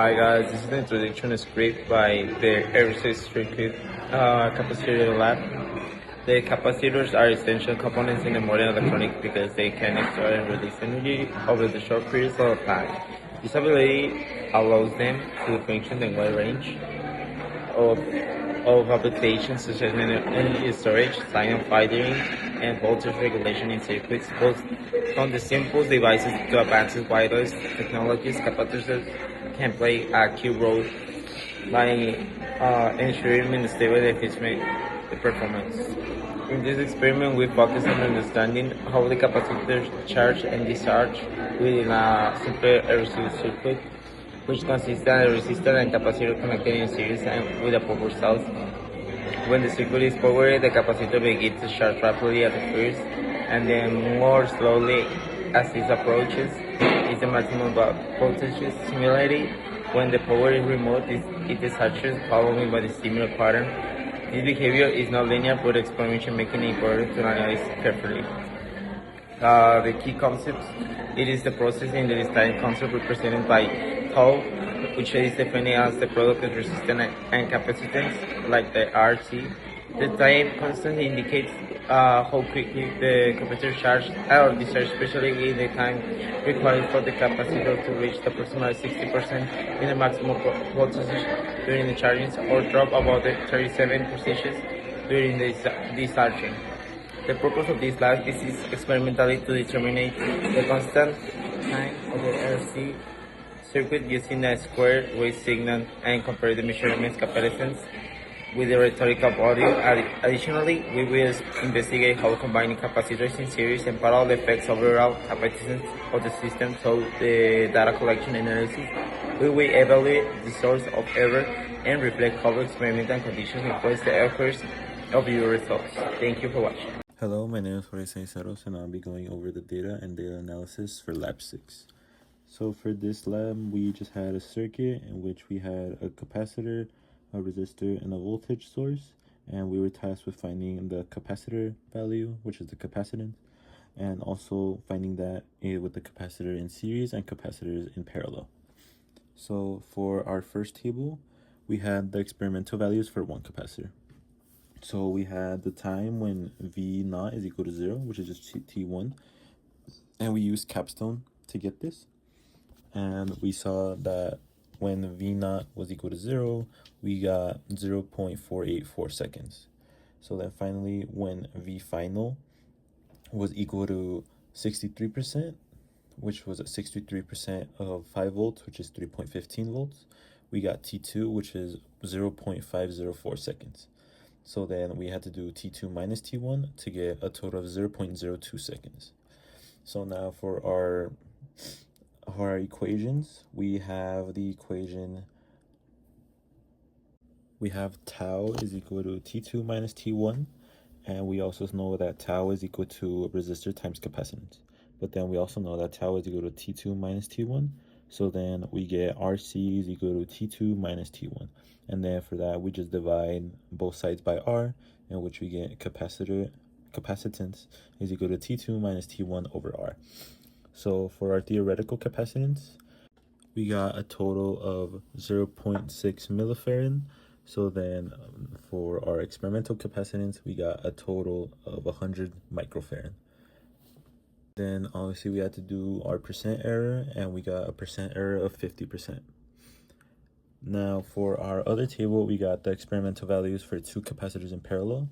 Hi guys, this is the introduction script by the Aerospace Circuit Capacitor Lab. The capacitors are essential components in the modern electronic because they can store and release energy over the short periods of time. This ability allows them to function in a wide range of, of applications such as energy storage, signal filtering, and voltage regulation in circuits, both from the simple devices to advanced wireless technologies. Capacitors can play a key role by ensuring stable and efficient performance. In this experiment, we focus on understanding how the capacitors charge and discharge within a simple RC circuit, which consists of a resistor and capacitor connected in series and with a power source. When the circuit is powered, the capacitor begins to charge rapidly at first, and then more slowly as it approaches its maximum voltage. Similarly, when the power is removed, it discharges following by the similar pattern. This behavior is not linear, but explanation making it important to analyze carefully. The key concepts, it is the process in the design concept represented by tau, which is defined as the product of resistance and capacitance, like the RC. The time constant indicates how quickly the capacitor charges or discharges, especially in the time required for the capacitor to reach approximately 60% in the maximum voltage during the charging, or drop about the 37% during the discharging. The purpose of this lab is experimentally to determine the constant time of the RC circuit using a square wave signal and compare the measurements capacitance with the rhetorical value. Additionally, we will investigate how combining capacitors in series and parallel affects overall capacitance of the system through the data collection and analysis. We will evaluate the source of error and reflect how experimental conditions influence the efforts of your results. Thank you for watching. Hello, my name is Jorge Sainceros, and I'll be going over the data and data analysis for Lab 6. So for this lab, we just had a circuit in which we had a capacitor, a resistor, and a voltage source, and we were tasked with finding the capacitor value, which is the capacitance, and also finding that with the capacitor in series and capacitors in parallel. So for our first table, we had the experimental values for one capacitor. So we had the time when V naught is equal to 0, which is just T1, and we used capstone to get this. And we saw that when V naught was equal to 0, we got 0.484 seconds. So then finally, when V final was equal to 63%, which was at 63% of 5 volts, which is 3.15 volts, we got T2, which is 0.504 seconds. So then we had to do T2 minus T1 to get a total of 0.02 seconds. So now for our equations, we have the equation, we have tau is equal to T2 minus T1, and we also know that tau is equal to resistor times capacitance. But then we also know that tau is equal to T2 minus T1, so then we get RC is equal to T2 minus T1. And then for that, we just divide both sides by R, in which we get capacitance is equal to T2 minus T1 over R. So for our theoretical capacitance, we got a total of 0.6 millifarad. So then for our experimental capacitance, we got a total of 100 microfarad. Then obviously we had to do our percent error, and we got a percent error of 50%. Now for our other table, we got the experimental values for two capacitors in parallel.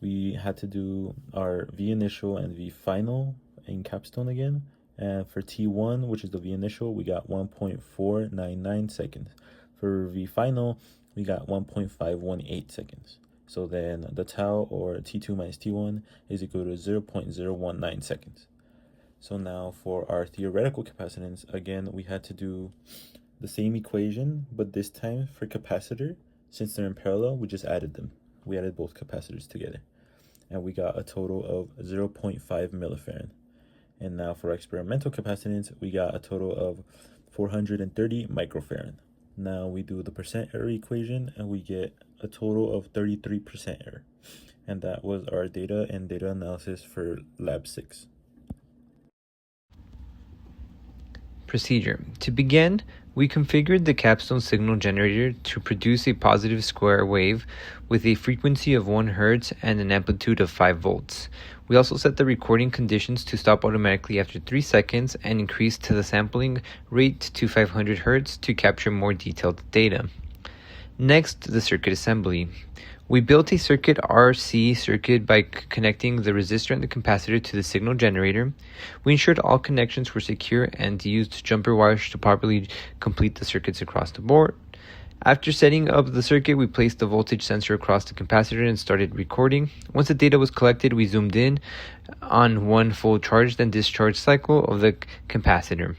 We had to do our V initial and V final in capstone again. And for T1, which is the V initial, we got 1.499 seconds. For V final, we got 1.518 seconds. So then the tau, or T2 minus T1, is equal to 0.019 seconds. So now for our theoretical capacitance, again, we had to do the same equation, but this time for capacitor, since they're in parallel, we just added them. We added both capacitors together, and we got a total of 0.5 millifarad. And now for experimental capacitance, we got a total of 430 microfarad. Now we do the percent error equation, and we get a total of 33% error. And that was our data and data analysis for Lab 6. Procedure. To begin, We configured the capstone signal generator to produce a positive square wave with a frequency of 1 Hz and an amplitude of 5 volts. We also set the recording conditions to stop automatically after 3 seconds and increased the sampling rate to 500 Hz to capture more detailed data. Next, the circuit assembly. We built a circuit RC circuit by connecting the resistor and the capacitor to the signal generator. We ensured all connections were secure and used jumper wires to properly complete the circuits across the board. After setting up the circuit, we placed the voltage sensor across the capacitor and started recording. Once the data was collected, we zoomed in on one full charge then discharge cycle of the capacitor.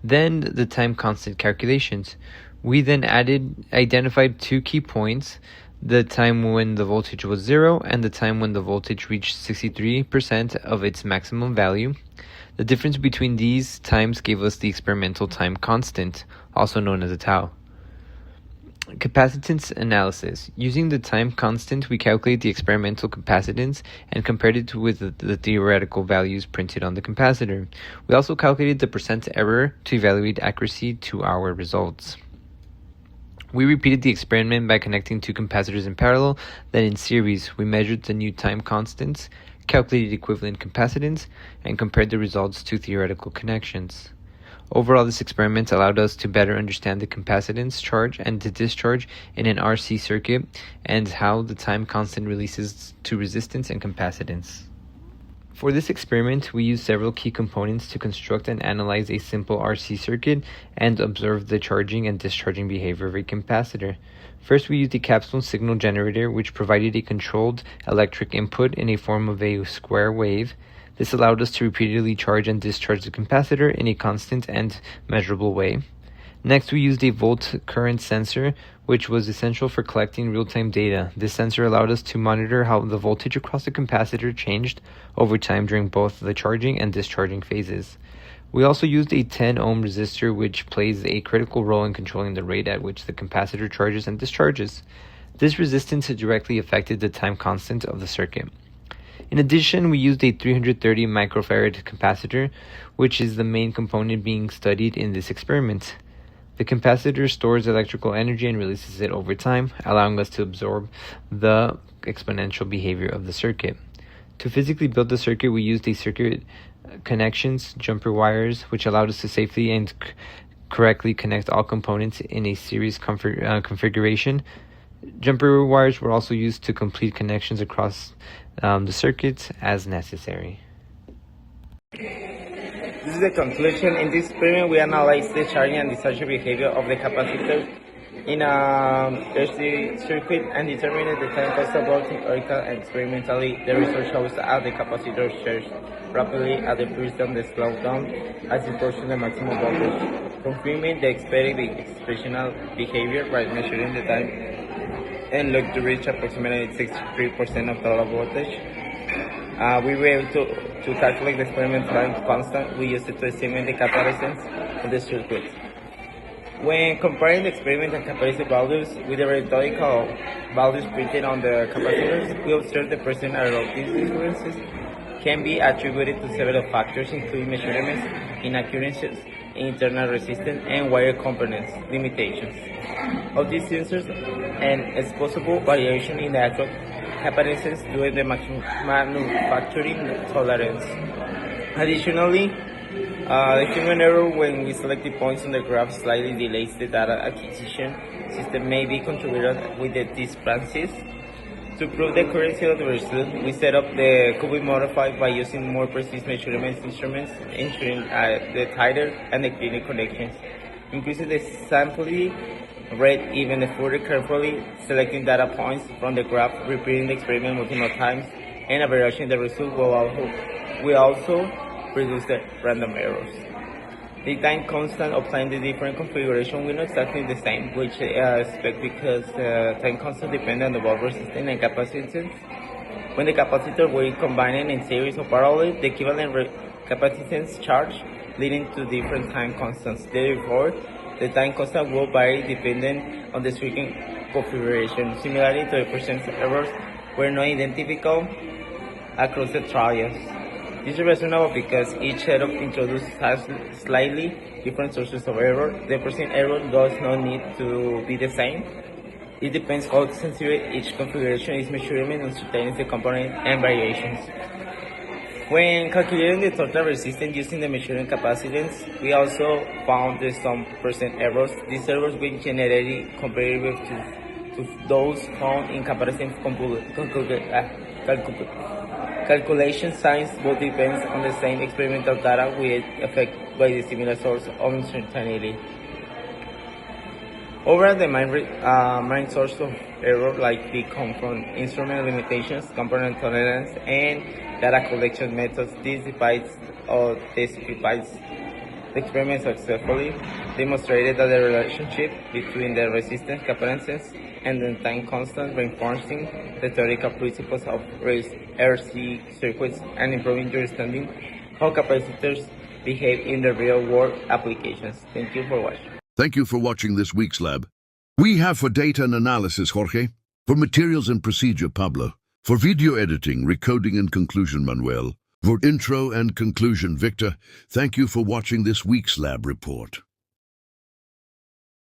Then the time constant calculations. We then identified 2 key points, the time when the voltage was 0 and the time when the voltage reached 63% of its maximum value. The difference between these times gave us the experimental time constant, also known as a tau. Capacitance analysis. Using the time constant, we calculated the experimental capacitance and compared it with the theoretical values printed on the capacitor. We also calculated the percent error to evaluate accuracy to our results. We repeated the experiment by connecting 2 capacitors in parallel, then in series. We measured the new time constants, calculated equivalent capacitance, and compared the results to theoretical connections. Overall, this experiment allowed us to better understand the capacitance charge and the discharge in an RC circuit and how the time constant releases to resistance and capacitance. For this experiment, we used several key components to construct and analyze a simple RC circuit and observe the charging and discharging behavior of a capacitor. First, we used a capstone signal generator, which provided a controlled electric input in a form of a square wave. This allowed us to repeatedly charge and discharge the capacitor in a constant and measurable way. Next, we used a volt current sensor, which was essential for collecting real-time data. This sensor allowed us to monitor how the voltage across the capacitor changed over time during both the charging and discharging phases. We also used a 10 ohm resistor, which plays a critical role in controlling the rate at which the capacitor charges and discharges. This resistance directly affected the time constant of the circuit. In addition, we used a 330 microfarad capacitor, which is the main component being studied in this experiment. The capacitor stores electrical energy and releases it over time, allowing us to absorb the exponential behavior of the circuit. To physically build the circuit, we used a circuit connections, jumper wires, which allowed us to safely and correctly connect all components in a series configuration. Jumper wires were also used to complete connections across the circuits as necessary. This is the conclusion. In this experiment, we analyzed the charging and discharging behavior of the capacitor in a RC circuit and determined the time constant both theoretical and experimentally. The result shows that the capacitor charges rapidly at the first and the slow down as it approaches the maximum voltage, confirming the expected expressional behavior by measuring the time and look to reach approximately 63% of total voltage. We were able to calculate the experimental time constant. We used it to estimate the capacitance of the circuit. When comparing the experimental capacity values with the rhetorical values printed on the capacitors, we observed the present error. These differences can be attributed to several factors, including measurements, inaccuracies, internal resistance, and wire components limitations of these sensors, and its possible variation in the actual capacitances during the manufacturing tolerance. Additionally, the human error when we select the points on the graph slightly delays the data acquisition system may be contributed with the discrepancies. To prove the accuracy of the result, we set up could be modified by using more precise measurement instruments, ensuring the tighter and the cleaner connections, increasing the sampling rate even further, carefully selecting data points from the graph, repeating the experiment multiple times, and averaging the result will also reduce the random errors. The time constant applying the different configuration will not exactly the same, which I expect because time constant depends on the voltage resistance and capacitance. When the capacitor were combined in series or parallel, the equivalent capacitance charge leading to different time constants. Therefore, the time constant will vary depending on the circuit configuration. Similarly to the percent errors were not identical across the trials. This is reasonable because each setup introduces has slightly different sources of error. The percent error does not need to be the same. It depends how sensitive each configuration is measuring uncertainty the component and variations. When calculating the total resistance using the measuring capacitance, we also found some percent errors. These errors were generated comparable to those found in capacitance calculation signs, but depends on the same experimental data with affected by the similar source of uncertainty. Overall, the main source of error likely come from instrument limitations, component tolerance, and data collection methods. This divides or specifies the experiment successfully demonstrated that the relationship between the resistance capacitances and the time constant, reinforcing the theoretical principles of RC circuits and improving your understanding how capacitors behave in the real-world applications. Thank you for watching. Thank you for watching this week's lab. We have for data and analysis, Jorge. For materials and procedure, Pablo. For video editing, recoding and conclusion, Manuel. For intro and conclusion, Victor. Thank you for watching this week's lab report.